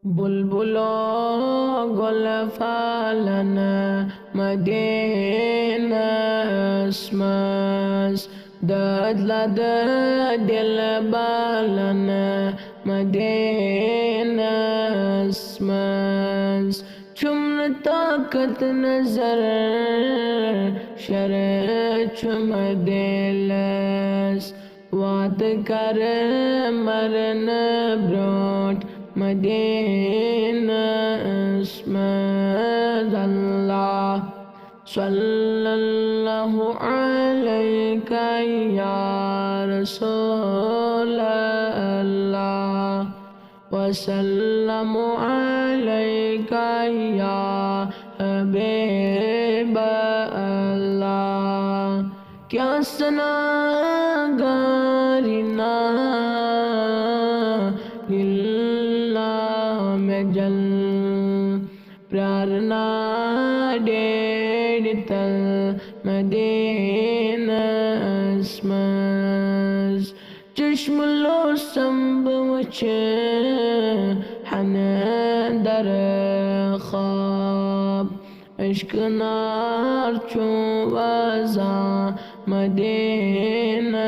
بلبلو گل fallen مدینہ اسمس ددلد دل بالن مدینہ اسمس چمن طاقت نظر شر چم دلس وات کر مرن بروٹ مدینہ اسمد اللہ صلی اللہ علیہ یا رسول اللہ وسلم علیہ یا حبیب اللہ کیا سناگارنا للہ میں جل پرارنا ڈیڑتل مدینہ اسمس چشم لو سنب وچے حن در خواب عشق نار چون وزا مدینہ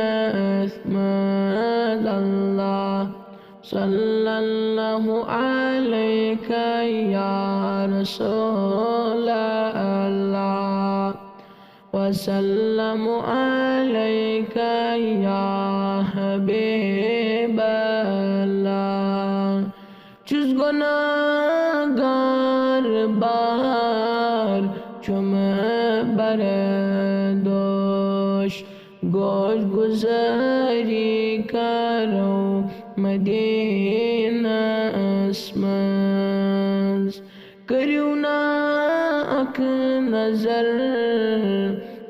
اسمد اللہ صلی اللہ علیہ یا رسول اللہ وسلم علیہ یا حبیب اللہ چس گناہگار بار چم بردوش گوش گزاری کرو مدینہ اسمس کریونا اک نظر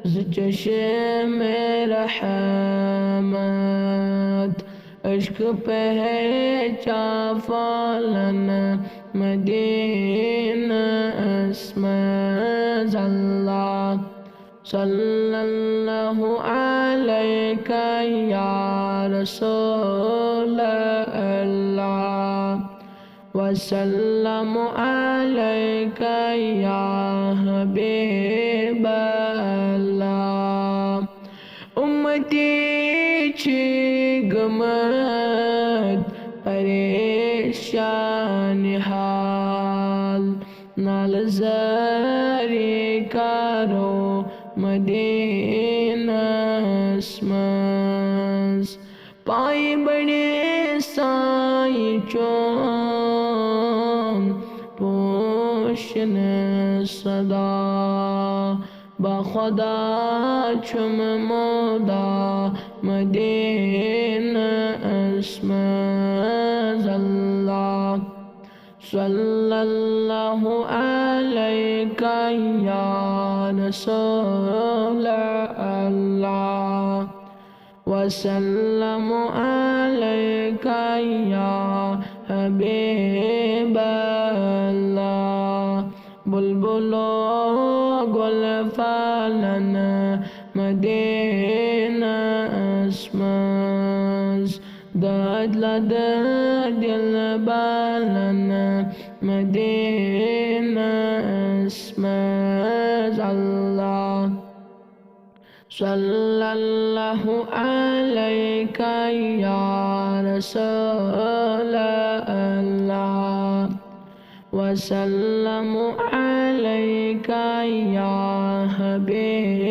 ز چشم رحمت عشق پہچا فالن مدینہ اسمس اللہ صلی اللہ علیہ یا رسول اللہ وسلم علیہ یا حبیب اللہ امتی چھی گمت پریشان حال نال زاری کرو مدینہ اسمس پائی بڑے سائی چون پوشن صدا با خدا چم مودا مدینہ اسمس اللہ صلی اللہ علیہ یا رسول اللہ وسلم علیہ یا حبیب اللہ بلبلو گل فالن مدینہ اسمس ددلد دل بالن مدینہ اسمس اللہ صلی اللہ علیہ یا رسول اللہ وسلم علیہ یا حبیب